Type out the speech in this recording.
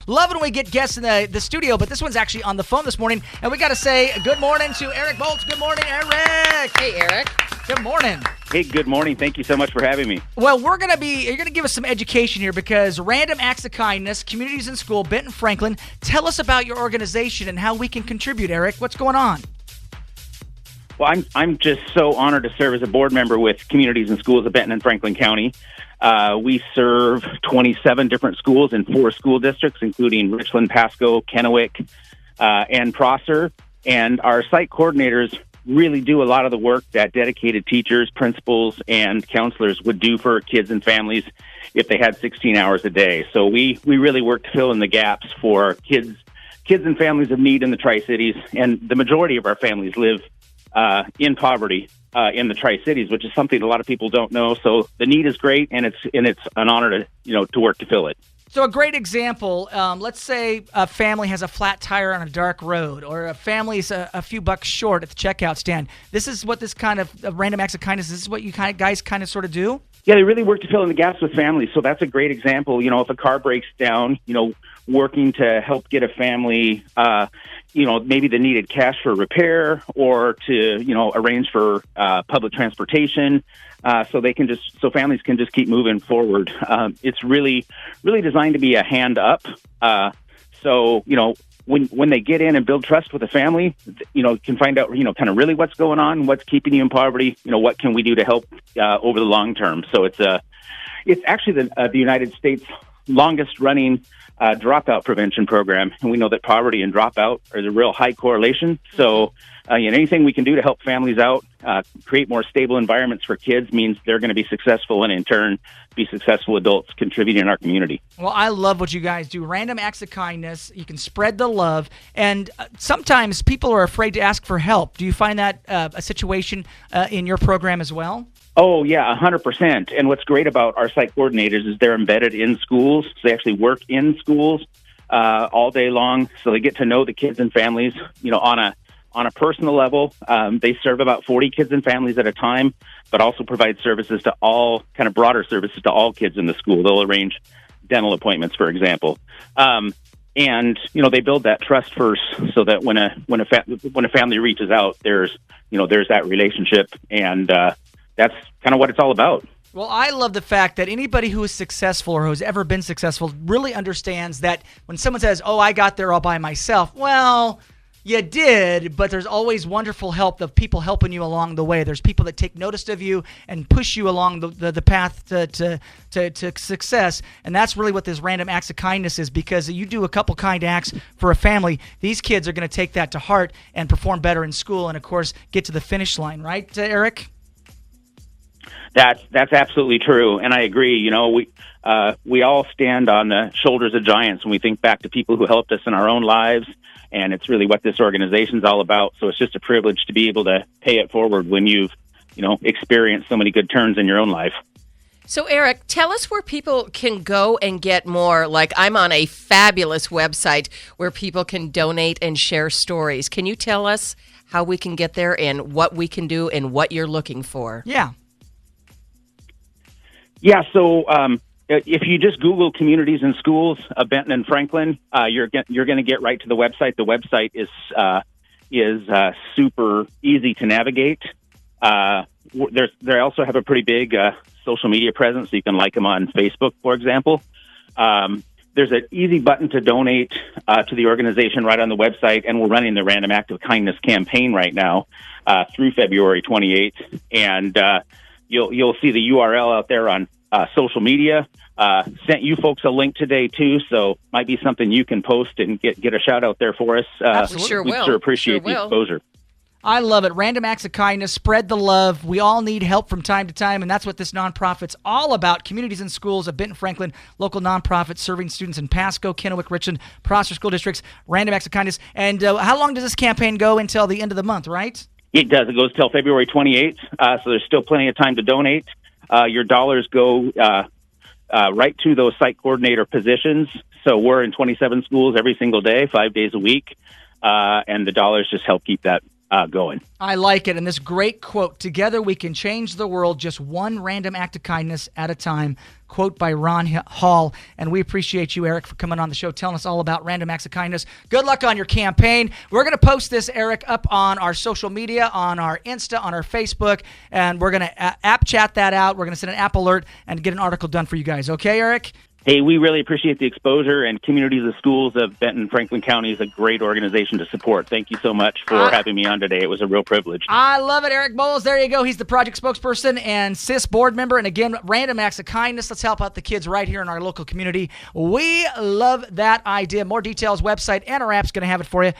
Love when we get guests in the studio, but this one's actually on the phone this morning. And we got to say good morning to Erich Bolz. Good morning, Eric. Hey, Eric. Good morning. Hey, good morning. Thank you so much for having me. Well, you're going to give us some education here because Random Acts of Kindness, Communities in School, Benton Franklin. Tell us about your organization and how we can contribute, Eric. What's going on? Well, I'm just so honored to serve as a board member with Communities in Schools of Benton and Franklin County. We serve 27 different schools in 4 school districts, including Richland, Pasco, Kennewick, and Prosser. And our site coordinators really do a lot of the work that dedicated teachers, principals, and counselors would do for kids and families if they had 16 hours a day. So we really work to fill in the gaps for kids and families of need in the Tri-Cities. And the majority of our families live in poverty in the Tri-Cities, which is something a lot of people don't know. So the need is great, and it's an honor to work to fill it. So a great example, let's say a family has a flat tire on a dark road, or a family's a few bucks short at the checkout stand. This is what this kind of Random Acts of Kindness, this is what you guys kind of sort of do? Yeah, they really work to fill in the gaps with families. So that's a great example. If a car breaks down, working to help get a family, maybe the needed cash for repair or to, arrange for public transportation. So families can just keep moving forward. It's really designed to be a hand up. When they get in and build trust with a family, can find out, kind of really what's going on, what's keeping you in poverty, what can we do to help over the long term. So it's actually the United States longest running dropout prevention program. And we know that poverty and dropout are a real high correlation. So anything we can do to help families out, create more stable environments for kids means they're going to be successful and in turn be successful adults contributing in our community. Well, I love what you guys do. Random Acts of Kindness. You can spread the love. And sometimes people are afraid to ask for help. Do you find that a situation in your program as well? Oh, yeah, 100%. And what's great about our site coordinators is they're embedded in schools. So they actually work in schools all day long. So they get to know the kids and families, on a personal level. They serve about 40 kids and families at a time, but also provide services to all, kind of broader services to all kids in the school. They'll arrange dental appointments, for example. They build that trust first so that when a family reaches out, there's that relationship, and that's kind of what it's all about. Well, I love the fact that anybody who is successful or who has ever been successful really understands that when someone says, "Oh, I got there all by myself," well, you did, but there's always wonderful help of people helping you along the way. There's people that take notice of you and push you along the path to success, and that's really what this Random Acts of Kindness is, because you do a couple kind acts for a family. These kids are going to take that to heart and perform better in school and, of course, get to the finish line. Right, Eric? That's absolutely true, and I agree. We all stand on the shoulders of giants when we think back to people who helped us in our own lives, and it's really what this organization's all about. So it's just a privilege to be able to pay it forward when you've, experienced so many good turns in your own life. So, Eric, tell us where people can go and get more. Like, I'm on a fabulous website where people can donate and share stories. Can you tell us how we can get there and what we can do and what you're looking for? Yeah. Yeah, so if you just Google Communities in Schools of Benton and Franklin, you're going to get right to the website. The website is super easy to navigate. They also have a pretty big social media presence, so you can like them on Facebook, for example. There's an easy button to donate to the organization right on the website, and we're running the Random Act of Kindness campaign right now through February 28th, and You'll see the URL out there on social media. Sent you folks a link today too, so might be something you can post and get a shout out there for us. Absolutely. Sure will. We sure appreciate the exposure. I love it. Random Acts of Kindness, spread the love. We all need help from time to time, and that's what this nonprofit's all about. Communities in Schools of Benton Franklin, local nonprofit serving students in Pasco, Kennewick, Richland, Prosser School Districts, Random Acts of Kindness. And how long does this campaign go until the end of the month, right? It does. It goes till February 28th, so there's still plenty of time to donate. Your dollars go right to those site coordinator positions. So we're in 27 schools every single day, 5 days a week, and the dollars just help keep that going. I like it. And this great quote, together we can change the world just one random act of kindness at a time. Quote by Ron Hall. And we appreciate you, Eric, for coming on the show, telling us all about random acts of kindness. Good luck on your campaign. We're going to post this, Eric, up on our social media, on our Insta, on our Facebook, and we're going to app chat that out. We're going to send an app alert and get an article done for you guys. Okay, Eric? Hey, we really appreciate the exposure, and Communities of Schools of Benton and Franklin County is a great organization to support. Thank you so much for having me on today. It was a real privilege. I love it. Erich Bolz, there you go. He's the project spokesperson and CIS board member. And again, random acts of kindness. Let's help out the kids right here in our local community. We love that idea. More details, website, and our app's going to have it for you.